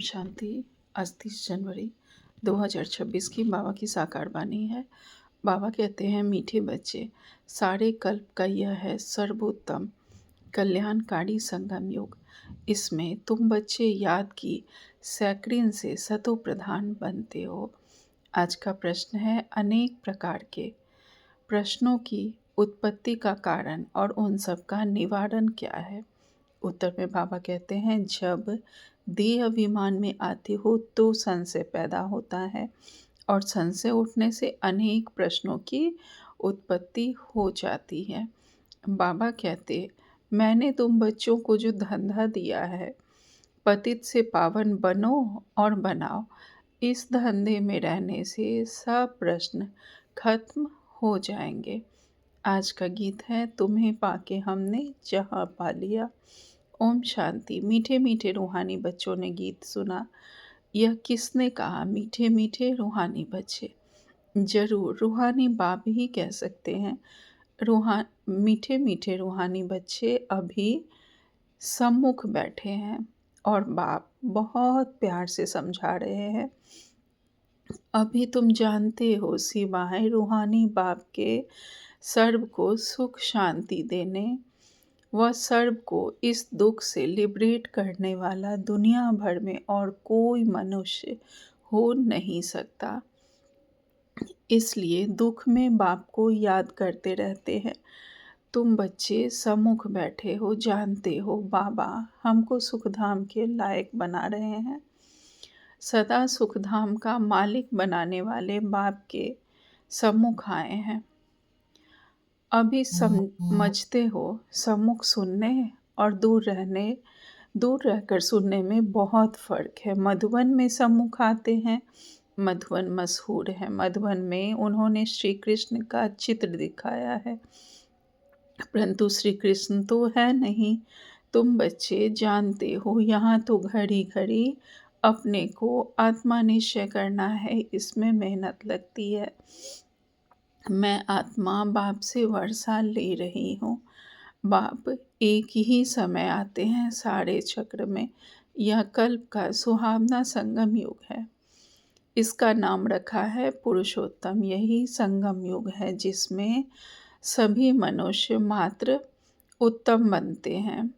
शांति। आज 30 जनवरी 2026 की बाबा की साकार वाणी है। बाबा कहते हैं, मीठे बच्चे, सारे कल्प का यह है सर्वोत्तम कल्याणकारी संगम युग। इसमें तुम बच्चे याद की सैकड़िन से सतो प्रधान बनते हो। आज का प्रश्न है, अनेक प्रकार के प्रश्नों की उत्पत्ति का कारण और उन सब का निवारण क्या है। उत्तर में बाबा कहते हैं, जब देह अभिमान में आते हो तो संशय पैदा होता है और संशय उठने से अनेक प्रश्नों की उत्पत्ति हो जाती है। बाबा कहते, मैंने तुम बच्चों को जो धंधा दिया है, पतित से पावन बनो और बनाओ, इस धंधे में रहने से सब प्रश्न खत्म हो जाएंगे। आज का गीत है, तुम्हें पाके हमने जहाँ पा लिया। ओम शांति। मीठे मीठे रूहानी बच्चों ने गीत सुना। यह किसने कहा, मीठे मीठे रूहानी बच्चे? जरूर रूहानी बाप ही कह सकते हैं। मीठे मीठे रूहानी बच्चे अभी सम्मुख बैठे हैं और बाप बहुत प्यार से समझा रहे हैं। अभी तुम जानते हो, सिवाय रूहानी बाप के सर्व को सुख शांति देने वह सर्व को इस दुख से लिबरेट करने वाला दुनिया भर में और कोई मनुष्य हो नहीं सकता। इसलिए दुख में बाप को याद करते रहते हैं। तुम बच्चे सम्मुख बैठे हो, जानते हो बाबा हमको सुखधाम के लायक बना रहे हैं। सदा सुखधाम का मालिक बनाने वाले बाप के सम्मुख आए हैं। अभी समझते हो, सम्मुख सुनने और दूर रहकर सुनने में बहुत फ़र्क है। मधुबन में सम्मुख आते हैं। मधुबन मशहूर है। मधुबन में उन्होंने श्री कृष्ण का चित्र दिखाया है, परंतु श्री कृष्ण तो है नहीं। तुम बच्चे जानते हो, यहाँ तो घड़ी घड़ी अपने को आत्मा निश्चय करना है, इसमें मेहनत लगती है। मैं आत्मा बाप से वर्षा ले रही हूँ। बाप एक ही समय आते हैं सारे चक्र में। यह कल्प का सुहावना संगम युग है। इसका नाम रखा है पुरुषोत्तम। यही संगम युग है जिसमें सभी मनुष्य मात्र उत्तम बनते हैं।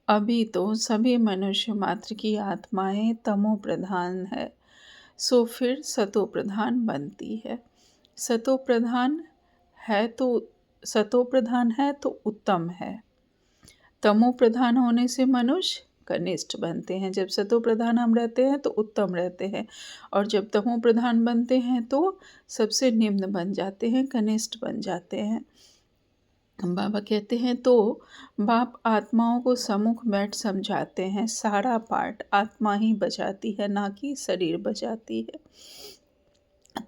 अभी तो सभी मनुष्य मात्र की आत्माएं तमो प्रधान है, सो फिर सतो प्रधान बनती है। सतो प्रधान है तो उत्तम है। तमो प्रधान होने से मनुष्य कनिष्ठ बनते हैं। जब सतो प्रधान हम रहते हैं तो उत्तम रहते हैं, और जब तमो प्रधान बनते हैं तो सबसे निम्न बन जाते हैं, कनिष्ठ बन जाते हैं। बाबा कहते हैं, तो बाप आत्माओं को सम्मुख बैठ समझाते हैं। सारा पाठ आत्मा ही बजाती है, ना कि शरीर बजाती है।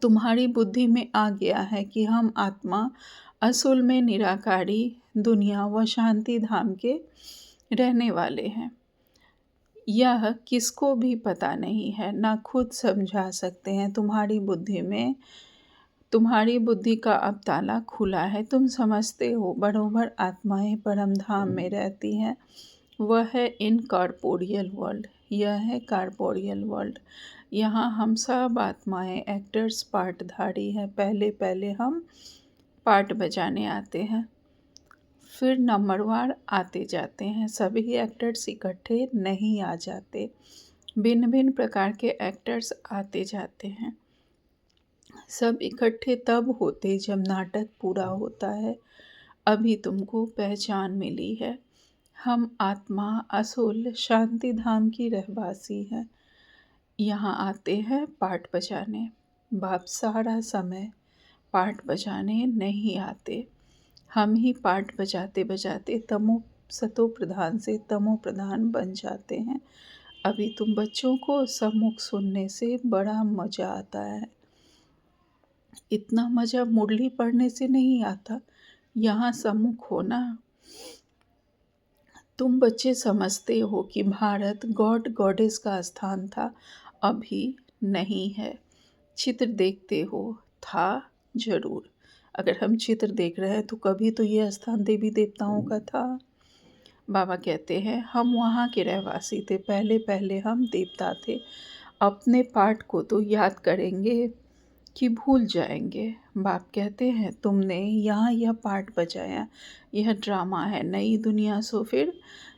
तुम्हारी बुद्धि में आ गया है कि हम आत्मा असल में निराकारी दुनिया व शांति धाम के रहने वाले हैं। यह किसको भी पता नहीं है, ना खुद समझा सकते हैं। तुम्हारी बुद्धि का अब ताला खुला है। तुम समझते हो, बरोबर आत्माएं परम धाम में रहती हैं। वह है इनकॉर्पोरियल वर्ल्ड, यह है कॉर्पोरियल वर्ल्ड। यहाँ हम सब आत्माएं एक्टर्स पार्टधारी हैं। पहले पहले हम पार्ट बजाने आते हैं, फिर नंबरवार आते जाते हैं। सभी एक्टर्स इकट्ठे नहीं आ जाते, भिन्न भिन्न प्रकार के एक्टर्स आते जाते हैं। सब इकट्ठे तब होते जब नाटक पूरा होता है। अभी तुमको पहचान मिली है। हम आत्मा असुल शांति धाम की रहवासी हैं। यहाँ आते हैं पाठ बजाने। बाप सारा समय पाठ बजाने नहीं आते। हम ही पाठ बजाते बजाते सतो प्रधान से तमो प्रधान बन जाते हैं। अभी तुम बच्चों को सम्मुख सुनने से बड़ा मज़ा आता है। इतना मज़ा मुरली पढ़ने से नहीं आता, यहाँ सम्मुख होना। तुम बच्चे समझते हो कि भारत गॉड गॉडेस का स्थान था, अभी नहीं है। चित्र देखते हो, था जरूर। अगर हम चित्र देख रहे हैं तो कभी तो ये स्थान देवी देवताओं का था। बाबा कहते हैं हम वहाँ के रहवासी थे, पहले पहले हम देवता थे। अपने पाठ को तो याद करेंगे कि भूल जाएंगे। बाप कहते हैं तुमने यहाँ यह पाठ बजाया, यह ड्रामा है। नई दुनिया सो फिर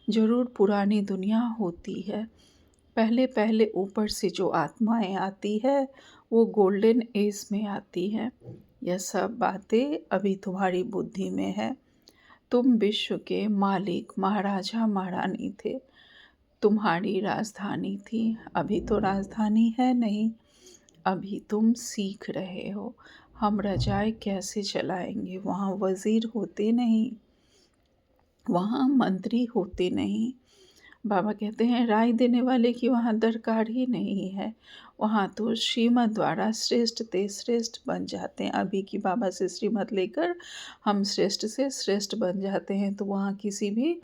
जरूर पुरानी दुनिया होती है। पहले पहले ऊपर से जो आत्माएं आती है वो गोल्डन एज में आती है। यह सब बातें अभी तुम्हारी बुद्धि में है। तुम विश्व के मालिक महाराजा महारानी थे, तुम्हारी राजधानी थी। अभी तो राजधानी है नहीं, अभी तुम सीख रहे हो हम रजाए कैसे चलाएंगे। वहाँ वजीर होते नहीं, वहाँ मंत्री होते नहीं। बाबा कहते हैं राय देने वाले की वहाँ दरकार ही नहीं है। वहाँ तो श्रीमत द्वारा श्रेष्ठ ते श्रेष्ठ बन जाते हैं। अभी की बाबा से श्रीमत लेकर हम श्रेष्ठ से श्रेष्ठ बन जाते हैं, तो वहाँ किसी भी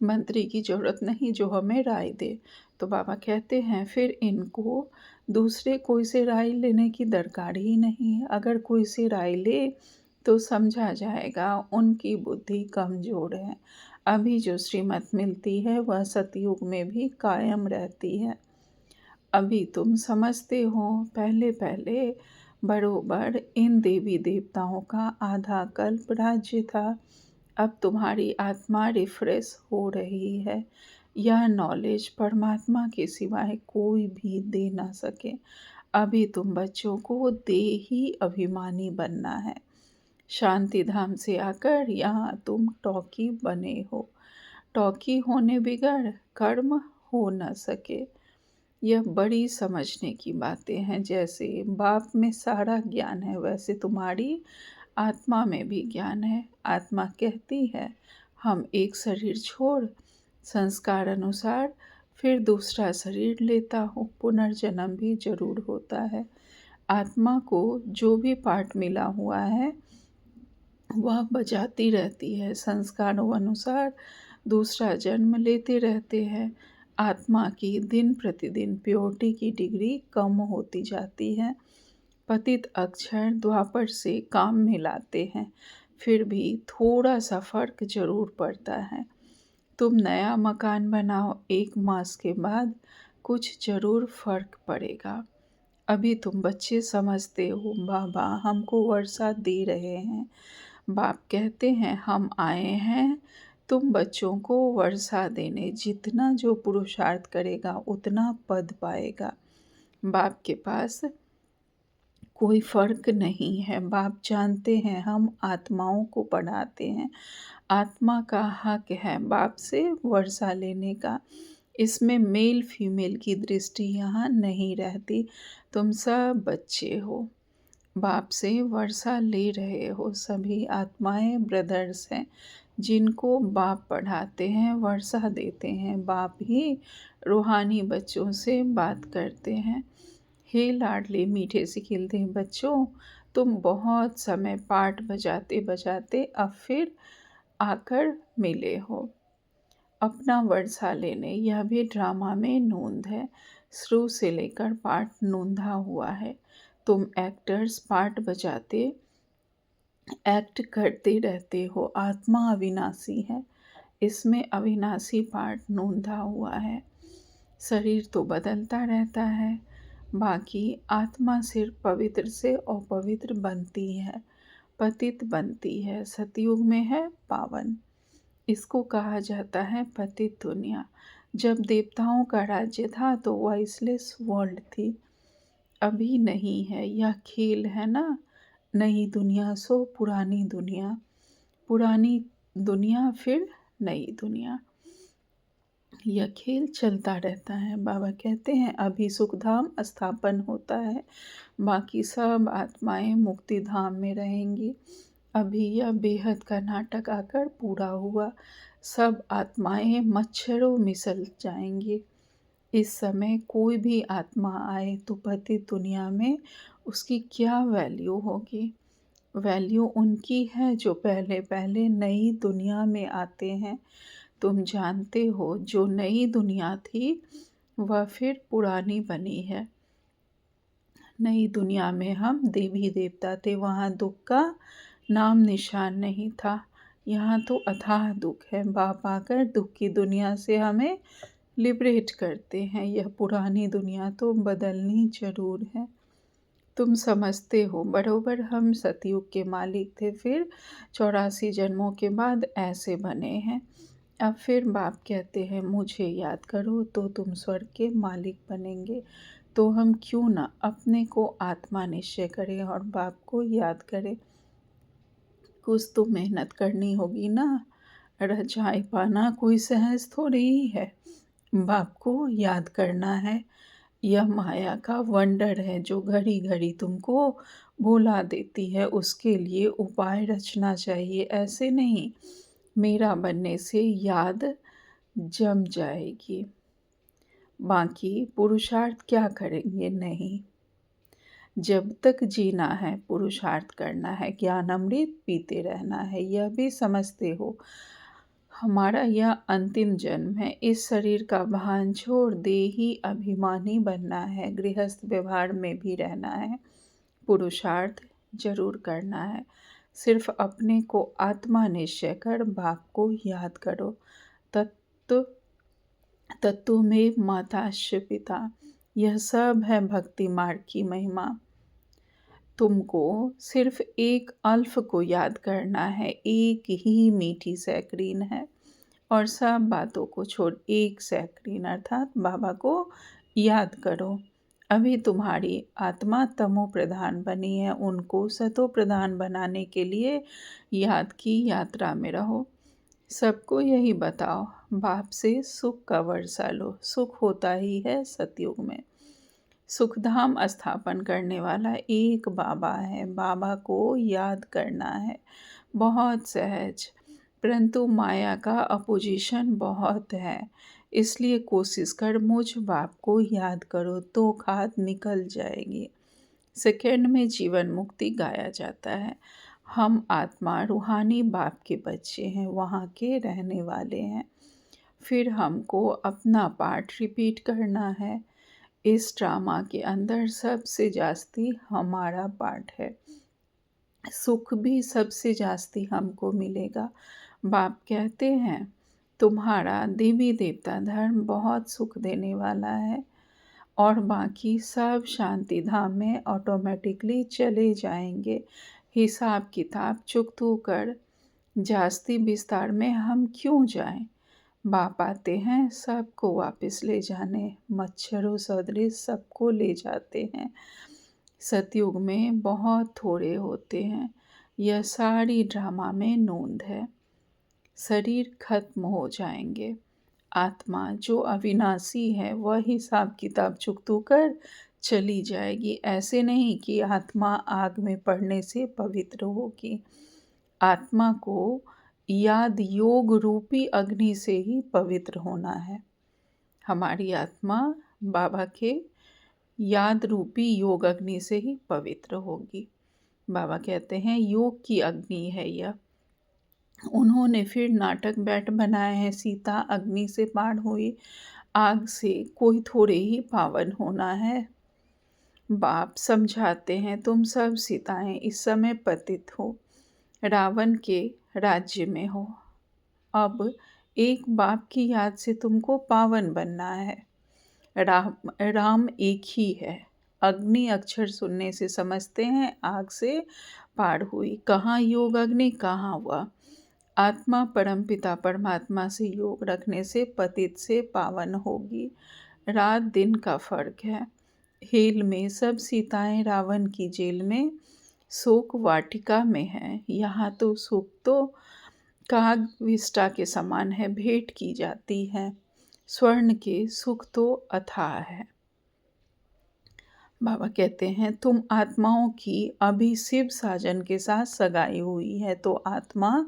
मंत्री की ज़रूरत नहीं जो हमें राय दे। तो बाबा कहते हैं फिर इनको दूसरे कोई से राय लेने की दरकार ही नहीं है। अगर कोई से राय ले तो समझा जाएगा उनकी बुद्धि कमज़ोर है। अभी जो श्रीमत मिलती है वह सतयुग में भी कायम रहती है। अभी तुम समझते हो पहले पहले बरोबर इन देवी देवताओं का आधा कल्प राज्य था। अब तुम्हारी आत्मा रिफ्रेश हो रही है। यह नॉलेज परमात्मा के सिवाय कोई भी दे ना सके। अभी तुम बच्चों को देही अभिमानी बनना है। शांति धाम से आकर यहाँ तुम टॉकी बने हो। टॉकी होने बिगड़ कर्म हो न सके। यह बड़ी समझने की बातें हैं। जैसे बाप में सारा ज्ञान है वैसे तुम्हारी आत्मा में भी ज्ञान है। आत्मा कहती है हम एक शरीर छोड़ संस्कार अनुसार फिर दूसरा शरीर लेता हूँ, पुनर्जन्म भी जरूर होता है। आत्मा को जो भी पाठ मिला हुआ है वह बजाती रहती है, संस्कारों अनुसार दूसरा जन्म लेते रहते हैं। आत्मा की दिन प्रतिदिन प्योरिटी की डिग्री कम होती जाती है। पतित अक्षर द्वापर से काम में लाते हैं, फिर भी थोड़ा सा फर्क जरूर पड़ता है। तुम नया मकान बनाओ, 1 मास के बाद कुछ जरूर फर्क पड़ेगा। अभी तुम बच्चे समझते हो बाबा हमको वर्षा दे रहे हैं। बाप कहते हैं हम आए हैं तुम बच्चों को वर्षा देने। जितना जो पुरुषार्थ करेगा उतना पद पाएगा। बाप के पास कोई फर्क नहीं है। बाप जानते हैं हम आत्माओं को पढ़ाते हैं। आत्मा का हक है बाप से वर्षा लेने का। इसमें मेल फीमेल की दृष्टि यहाँ नहीं रहती। तुम सब बच्चे हो, बाप से वर्षा ले रहे हो। सभी आत्माएं ब्रदर्स हैं जिनको बाप पढ़ाते हैं, वर्षा देते हैं। बाप ही रूहानी बच्चों से बात करते हैं। हे लाडले मीठे से खिलते बच्चों, तुम बहुत समय पाठ बजाते बजाते अब फिर आकर मिले हो अपना वर्षा लेने। यह भी ड्रामा में नोंद है। शुरू से लेकर पाठ नोंधा हुआ है। तुम एक्टर्स पाठ बजाते एक्ट करते रहते हो। आत्मा अविनाशी है, इसमें अविनाशी पाठ नोंधा हुआ है। शरीर तो बदलता रहता है, बाकी आत्मा सिर्फ पवित्र से अपवित्र बनती है, पतित बनती है। सतयुग में है पावन। इसको कहा जाता है पतित दुनिया। जब देवताओं का राज्य था तो वॉइसलेस वर्ल्ड थी, अभी नहीं है। यह खेल है ना, नई दुनिया सो पुरानी दुनिया, पुरानी दुनिया फिर नई दुनिया। यह खेल चलता रहता है। बाबा कहते हैं अभी सुखधाम स्थापन होता है, बाकी सब आत्माएं मुक्ति धाम में रहेंगी। अभी यह बेहद का नाटक आकर पूरा हुआ। सब आत्माएं मच्छरों मिसल जाएंगी। इस समय कोई भी आत्मा आए तो पतित दुनिया में उसकी क्या वैल्यू होगी। वैल्यू उनकी है जो पहले पहले नई दुनिया में आते हैं। तुम जानते हो जो नई दुनिया थी वह फिर पुरानी बनी है। नई दुनिया में हम देवी देवता थे, वहाँ दुख का नाम निशान नहीं था। यहाँ तो अथाह दुख है। बाप आकर दुख की दुनिया से हमें लिबरेट करते हैं। यह पुरानी दुनिया तो बदलनी जरूर है। तुम समझते हो, बरोबर हम सतयुग के मालिक थे, फिर 84 जन्मों के बाद ऐसे बने हैं। अब फिर बाप कहते हैं मुझे याद करो तो तुम स्वर्ग के मालिक बनेंगे। तो हम क्यों ना अपने को आत्मा निश्चय करें और बाप को याद करें। कुछ तो मेहनत करनी होगी ना। रजाई पाना कोई सहज थोड़ी ही है। बाप को याद करना है। यह माया का वंडर है जो घड़ी घड़ी तुमको भुला देती है। उसके लिए उपाय रचना चाहिए, ऐसे नहीं मेरा बनने से याद जम जाएगी। बाकी पुरुषार्थ क्या करेंगे, नहीं। जब तक जीना है पुरुषार्थ करना है, ज्ञान अमृत पीते रहना है। यह भी समझते हो हमारा यह अंतिम जन्म है। इस शरीर का भान छोड़ देही अभिमानी बनना है। गृहस्थ व्यवहार में भी रहना है। पुरुषार्थ जरूर करना है। सिर्फ अपने को आत्मा निश्चय कर बाप को याद करो। तत्व तत्व में माताश्च पिता, यह सब है भक्ति मार्ग की महिमा। तुमको सिर्फ एक अल्फ को याद करना है। एक ही मीठी सैकरीन है और सब बातों को छोड़ एक सैकरीन अर्थात बाबा को याद करो। अभी तुम्हारी आत्मा तमो प्रधान बनी है, उनको सतो प्रधान बनाने के लिए याद की यात्रा में रहो। सबको यही बताओ, बाप से सुख का वर्षा लो। सुख होता ही है सतयुग में। सुखधाम स्थापन करने वाला एक बाबा है। बाबा को याद करना है, बहुत सहज। परंतु माया का अपोजिशन बहुत है, इसलिए कोशिश कर मुझ बाप को याद करो तो खाद निकल जाएगी। सेकंड में जीवन मुक्ति गाया जाता है। हम आत्मा रूहानी बाप के बच्चे हैं, वहाँ के रहने वाले हैं। फिर हमको अपना पार्ट रिपीट करना है। इस ड्रामा के अंदर सबसे जास्ती हमारा पार्ट है। सुख भी सबसे जास्ती हमको मिलेगा। बाप कहते हैं तुम्हारा देवी देवता धर्म बहुत सुख देने वाला है और बाकी सब शांति धाम में ऑटोमेटिकली चले जाएंगे। हिसाब किताब चुकतू कर जास्ती विस्तार में हम क्यों जाएं। बाप आते हैं सबको वापस ले जाने। मच्छरों सदृश सबको ले जाते हैं। सतयुग में बहुत थोड़े होते हैं। यह सारी ड्रामा में नोंद है। शरीर खत्म हो जाएंगे। आत्मा जो अविनाशी है वह हिसाब किताब चुकतू कर चली जाएगी। ऐसे नहीं कि आत्मा आग में पड़ने से पवित्र होगी। आत्मा को याद योग रूपी अग्नि से ही पवित्र होना है। हमारी आत्मा बाबा के याद रूपी योग अग्नि से ही पवित्र होगी। बाबा कहते हैं योग की अग्नि है यह। उन्होंने फिर नाटक बैठ बनाए हैं। सीता अग्नि से पार हुई, आग से कोई थोड़े ही पावन होना है। बाप समझाते हैं तुम सब सीताएं इस समय पतित हो, रावण के राज्य में हो। अब एक बाप की याद से तुमको पावन बनना है। राम एक ही है। अग्नि अक्षर सुनने से समझते हैं आग से पार हुई। कहाँ योग अग्नि, कहाँ हुआ। आत्मा परमपिता परमात्मा से योग रखने से पतित से पावन होगी। रात दिन का फर्क है। हेल में सब सीताएं रावण की जेल में शोक वाटिका में हैं। यहाँ तो सुख तो काग विष्टा के समान है, भेंट की जाती है। स्वर्ण के सुख तो अथाह है। बाबा कहते हैं तुम आत्माओं की अभी शिव साजन के साथ सगाई हुई है तो आत्मा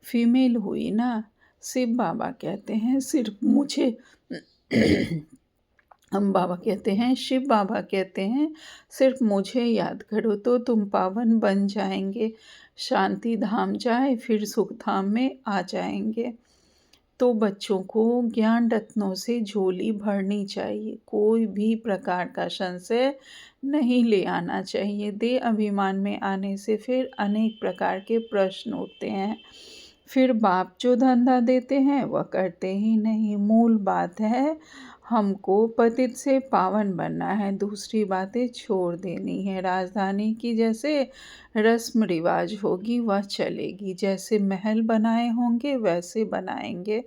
फीमेल हुई ना। शिव बाबा कहते हैं सिर्फ मुझे हम बाबा कहते हैं शिव बाबा कहते हैं सिर्फ मुझे याद करो तो तुम पावन बन जाएंगे। शांति धाम जाए फिर सुख धाम में आ जाएंगे। तो बच्चों को ज्ञान रत्नों से झोली भरनी चाहिए। कोई भी प्रकार का संशय नहीं ले आना चाहिए। देह अभिमान में आने से फिर अनेक प्रकार के प्रश्न उठते हैं। फिर बाप जो धंधा देते हैं वह करते ही नहीं। मूल बात है हमको पतित से पावन बनना है, दूसरी बातें छोड़ देनी है। राजधानी की जैसे रस्म रिवाज होगी वह चलेगी, जैसे महल बनाए होंगे वैसे बनाएंगे।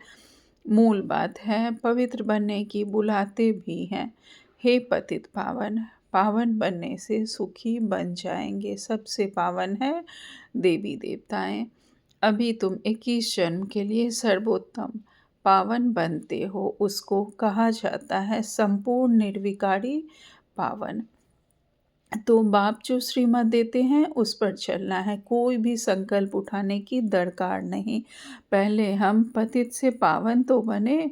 मूल बात है पवित्र बनने की, बुलाते भी हैं हे पतित पावन। पावन बनने से सुखी बन जाएंगे। सबसे पावन है देवी देवताएं। अभी तुम 21 जन्म के लिए सर्वोत्तम पावन बनते हो, उसको कहा जाता है संपूर्ण निर्विकारी पावन। तो बाप जो श्रीमत देते हैं उस पर चलना है, कोई भी संकल्प उठाने की दरकार नहीं। पहले हम पतित से पावन तो बने,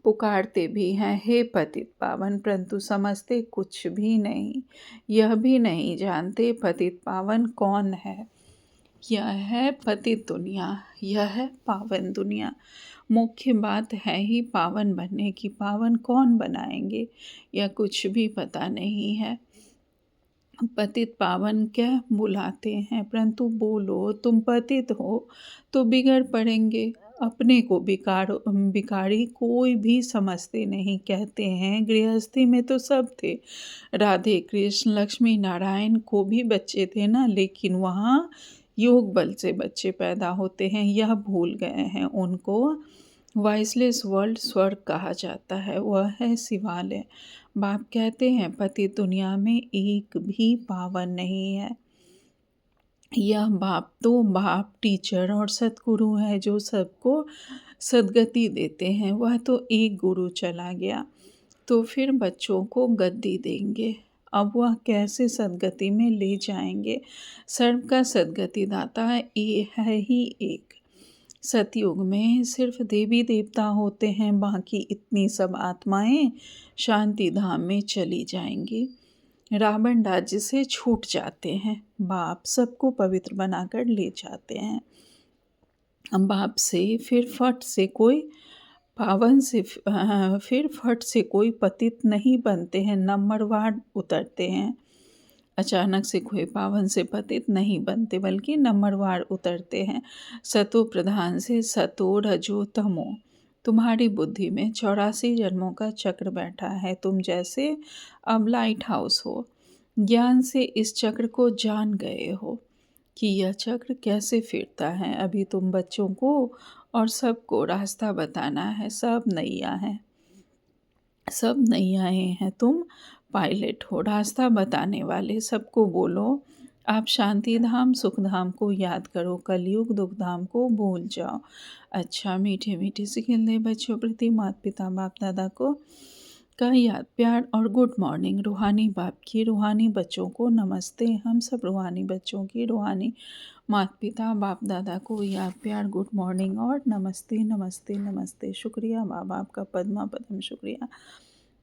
पुकारते भी हैं हे पतित पावन, परंतु समझते कुछ भी नहीं। यह भी नहीं जानते पतित पावन कौन है। यह है पतित दुनिया, यह है पावन दुनिया। मुख्य बात है ही पावन बनने की। पावन कौन बनाएंगे यह कुछ भी पता नहीं है। पतित पावन क्या बुलाते हैं, परंतु बोलो तुम पतित हो तो बिगड़ पड़ेंगे। अपने को बिकारी कोई भी समझते नहीं। कहते हैं गृहस्थी में तो सब थे, राधे कृष्ण लक्ष्मी नारायण को भी बच्चे थे ना, लेकिन वहाँ योग बल से बच्चे पैदा होते हैं, यह भूल गए हैं। उनको वॉइसलेस वर्ल्ड स्वर्ग कहा जाता है, वह है शिवालय। बाप कहते हैं पति दुनिया में एक भी पावन नहीं है। यह बाप टीचर और सतगुरु है जो सबको सद्गति देते हैं। वह तो एक गुरु चला गया तो फिर बच्चों को गद्दी देंगे। अब वह कैसे सद्गति में ले जाएंगे। सर्व का सद्गति दाता ये है ही एक। सतयुग में सिर्फ देवी देवता होते हैं, बाकी इतनी सब आत्माएं शांति धाम में चली जाएंगी। रावण राज्य से छूट जाते हैं, बाप सबको पवित्र बनाकर ले जाते हैं। बाप से फिर फट से कोई पतित नहीं बनते हैं, नंबरवार उतरते हैं। अचानक से कोई पावन से पतित नहीं बनते, बल्कि नंबरवार उतरते हैं। सतो प्रधान से सतो रजो तमो। तुम्हारी बुद्धि में 84 जन्मों का चक्र बैठा है। तुम जैसे अब लाइट हाउस हो, ज्ञान से इस चक्र को जान गए हो कि यह चक्र कैसे फिरता है। अभी तुम बच्चों को और सबको रास्ता बताना है। सब नैयाएं हैं, तुम पायलट हो, रास्ता बताने वाले। सबको बोलो आप शांति धाम सुख धाम को याद करो, कलयुग दुख धाम को भूल जाओ। अच्छा मीठे मीठे से खिलते बच्चों प्रति माता पिता बाप दादा को का याद प्यार और गुड मॉर्निंग। रूहानी बाप की रूहानी बच्चों को नमस्ते। हम सब रूहानी बच्चों की रूहानी माता पिता बाप दादा को याद प्यार गुड मॉर्निंग और नमस्ते नमस्ते नमस्ते। शुक्रिया बाबा आपका पद्मा पद्म शुक्रिया।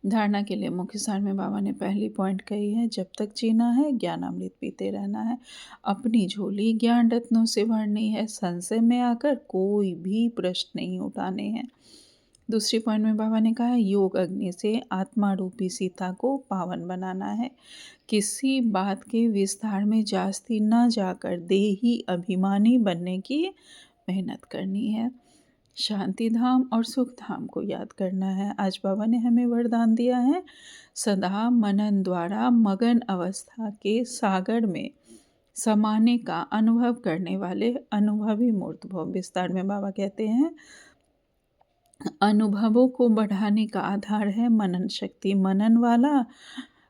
धारणा के लिए मुख्य सार में बाबा ने पहली पॉइंट कही है, जब तक जीना है ज्ञानामृत पीते रहना है। अपनी झोली ज्ञान रत्नों से भरनी है। संशय में आकर कोई भी प्रश्न नहीं उठाने हैं। दूसरी पॉइंट में बाबा ने कहा योग अग्नि से आत्मा रूपी सीता को पावन बनाना है। किसी बात के विस्तार में जास्ती न जाकर देही अभिमानी बनने की मेहनत करनी है। शांति धाम और सुख धाम को याद करना है। आज बाबा ने हमें वरदान दिया है, सदा मनन द्वारा मगन अवस्था के सागर में समाने का अनुभव करने वाले अनुभवी मूर्त भव। विस्तार में बाबा कहते हैं अनुभवों को बढ़ाने का आधार है मनन शक्ति। मनन वाला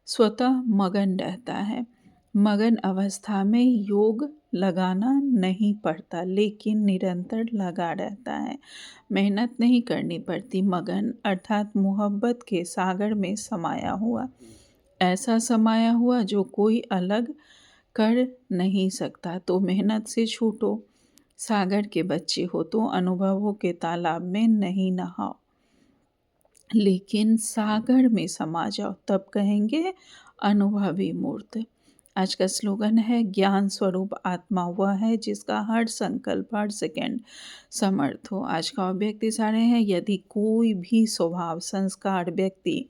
स्वतः मगन रहता है। मगन अवस्था में योग लगाना नहीं पड़ता, लेकिन निरंतर लगा रहता है। मेहनत नहीं करनी पड़ती। मगन अर्थात मोहब्बत के सागर में समाया हुआ, ऐसा समाया हुआ जो कोई अलग कर नहीं सकता। तो मेहनत से छूटो। सागर के बच्चे हो तो अनुभवों के तालाब में नहीं नहाओ, लेकिन सागर में समा जाओ, तब कहेंगे अनुभवी मूर्त। आज का स्लोगन है ज्ञान स्वरूप आत्मा वह है जिसका हर संकल्प हर सेकंड समर्थ हो। आज का व्यक्ति सारे हैं, यदि कोई भी स्वभाव संस्कार व्यक्ति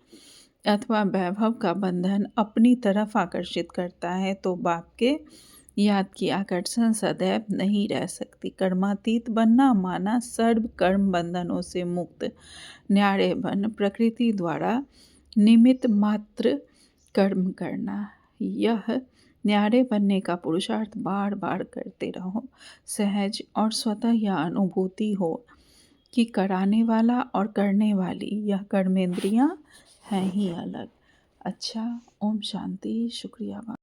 अथवा वैभव का बंधन अपनी तरफ आकर्षित करता है तो बाप के याद की आकर्षण सदैव नहीं रह सकती। कर्मातीत बनना माना सर्व कर्म बंधनों से मुक्त, न्यारे बन प्रकृति द्वारा निमित्त मात्र कर्म करना। यह न्यारे बनने का पुरुषार्थ बार बार करते रहो। सहज और स्वतः यह अनुभूति हो कि कराने वाला और करने वाली यह कर्मेंद्रियां हैं ही अलग। अच्छा, ओम शांति। शुक्रिया।